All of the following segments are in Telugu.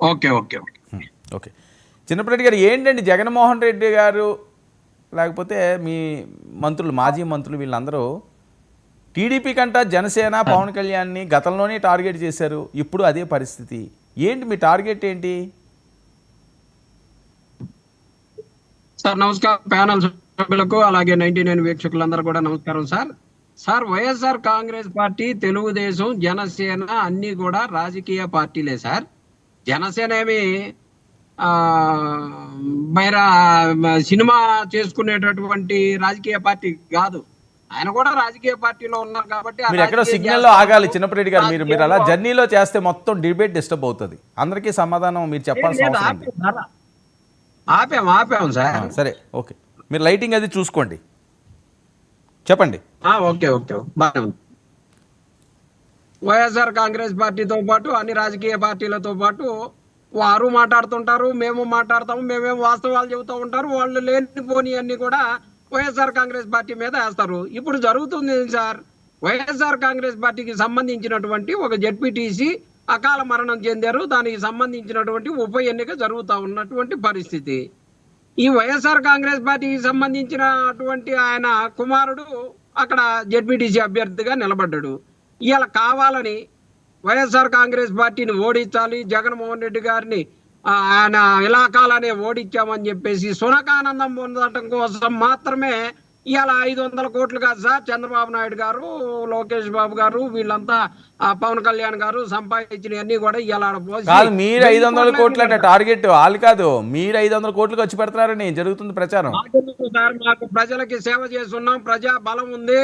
Okay okay okay okay. Chinnappa Reddy గారు ఏంటండి జగన్మోహన్ రెడ్డి గారు లేకపోతే మీ మంత్రులు, మాజీ మంత్రులు వీళ్ళందరూ టీడీపీ కంట జనసేన, పవన్ కళ్యాణ్ని గతంలోనే టార్గెట్ చేశారు. ఇప్పుడు అదే పరిస్థితి. ఏంటి మీ టార్గెట్ ఏంటి? సార్ నమస్కారం ప్యానల్ సభ్యులకు అలాగే 99 వీక్షకులందరూ కూడా నమస్కారం sir. Sir YSR Congress party, Telugu Desam, Janasena అన్ని కూడా రాజకీయ పార్టీలే సార్. జనసేన ఏమి ఆ బైరా సినిమా చేసుకునేటటువంటి రాజకీయ పార్టీ కాదు. ఆయన కూడా రాజకీయ పార్టీలో ఉన్నారు కాబట్టి మీరు ఎక్కడో సిగ్నల్లో ఆగాలి చిన్నప్పరెడ్డి గారు. మీరు అలా జర్నీలో చేస్తే మొత్తం డిబేట్ డిస్టర్బ్ అవుతుంది. అందరికీ సమాధానం మీరు చెప్పాల్సిన అవసరం ఉంది. ఆపాం సార్. సరే ఓకే, మీరు లైటింగ్ అది చూసుకోండి, చెప్పండి. ఓకే ఓకే బాగా ఉంది. వైఎస్ఆర్ కాంగ్రెస్ పార్టీతో పాటు అన్ని రాజకీయ పార్టీలతో పాటు వారు మాట్లాడుతుంటారు, మేము మాట్లాడతాము, మేమేం వాస్తవాలు చెబుతూ ఉంటారు. వాళ్ళు లేనిపోని అన్ని కూడా వైఎస్ఆర్ కాంగ్రెస్ పార్టీ మీద వేస్తారు. ఇప్పుడు జరుగుతుంది సార్, వైఎస్ఆర్ కాంగ్రెస్ పార్టీకి సంబంధించినటువంటి ఒక జెడ్పీటీసీ అకాల మరణం చెందారు. దానికి సంబంధించినటువంటి ఉప ఎన్నిక జరుగుతూ ఉన్నటువంటి పరిస్థితి. ఈ వైఎస్ఆర్ కాంగ్రెస్ పార్టీకి సంబంధించినటువంటి ఆయన కుమారుడు అక్కడ జెడ్పీటీసీ అభ్యర్థిగా నిలబడ్డాడు. ఇవాళ కావాలని వైఎస్ఆర్ కాంగ్రెస్ పార్టీని ఓడించాలి, జగన్మోహన్ రెడ్డి గారిని ఆయన ఇలాకాలనే ఓడించామని చెప్పేసి సునకానందం పొందడం కోసం మాత్రమే ఇవాళ 500 కోట్లు కాదు సార్, చంద్రబాబు నాయుడు గారు, లోకేష్ బాబు గారు, వీళ్ళంతా పవన్ కళ్యాణ్ గారు సంపాదించినవన్నీ కూడా ఇవాళ మీరు 500 కోట్ల టార్గెట్ వాళ్ళు కాదు, మీరు 500 కోట్లు ఖర్చు పెడతారని జరుగుతుంది ప్రచారం. సార్ మాకు ప్రజలకి సేవ చేస్తున్నాం, ప్రజా బలం ఉంది.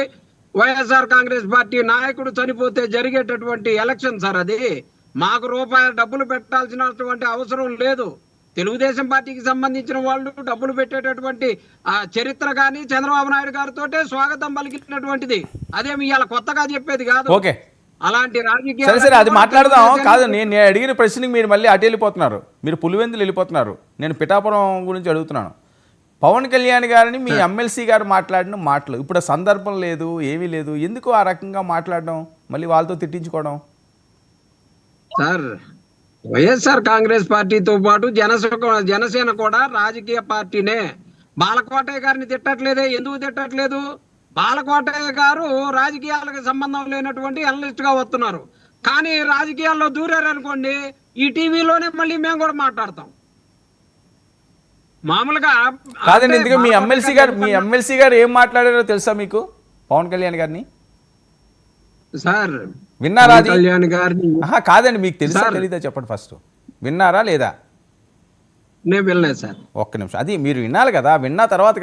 వైఎస్ఆర్ కాంగ్రెస్ పార్టీ నాయకుడు చనిపోతే జరిగేటటువంటి ఎలక్షన్ సార్ అది. మాకు రూపాయలు డబ్బులు పెట్టాల్సినటువంటి అవసరం లేదు. తెలుగుదేశం పార్టీకి సంబంధించిన వాళ్ళు డబ్బులు పెట్టేటటువంటి చరిత్ర కానీ చంద్రబాబు నాయుడు గారితో స్వాగతం పలికినటువంటిది. అదేమి ఇవాళ కొత్తగా చెప్పేది కాదు. ఓకే, అలాంటి రాజకీయ సరే అది మాట్లాడదాం. కాదు, నేను అడిగిన ప్రశ్నకి మీరు మళ్ళీ అటు వెళ్ళిపోతున్నారు, మీరు పులివెందులు వెళ్ళిపోతున్నారు. నేను పిఠాపురం గురించి అడుగుతున్నాను. పవన్ కళ్యాణ్ గారిని మీ ఎమ్మెల్సీ గారు మాట్లాడిన మాటలు ఇప్పుడు సందర్భం లేదు, ఏమీ లేదు, ఎందుకు ఆ రకంగా మాట్లాడడం, మళ్ళీ వాళ్ళతో తిట్టించుకోవడం? సార్ వైఎస్ఆర్ కాంగ్రెస్ పార్టీతో పాటు జనసేన కూడా రాజకీయ పార్టీనే. బాలకోటయ్య గారిని తిట్టట్లేదే, ఎందుకు తిట్టట్లేదు? బాలకోటయ్య గారు రాజకీయాలకు సంబంధం లేనటువంటి అనలిస్ట్ గా వస్తున్నారు. కానీ రాజకీయాల్లో దూరారనుకోండి, ఈ టీవీలోనే మళ్ళీ మేము కూడా మాట్లాడతాం. మామూలుగా కాదండి, ఎందుకు మీ ఎమ్మెల్సీ గారు ఏం మాట్లాడారో తెలుసా మీకు? పవన్ కళ్యాణ్ గారిని సార్ విన్నారా? కళ్యాణ్ గారిని కాదండి, మీకు తెలుసా తెలీదా చెప్పండి ఫస్ట్. విన్నారా లేదా? నేను వినలేదు సార్. ఒక్క నిమిషం, అది మీరు వినాలి కదా, విన్న తర్వాత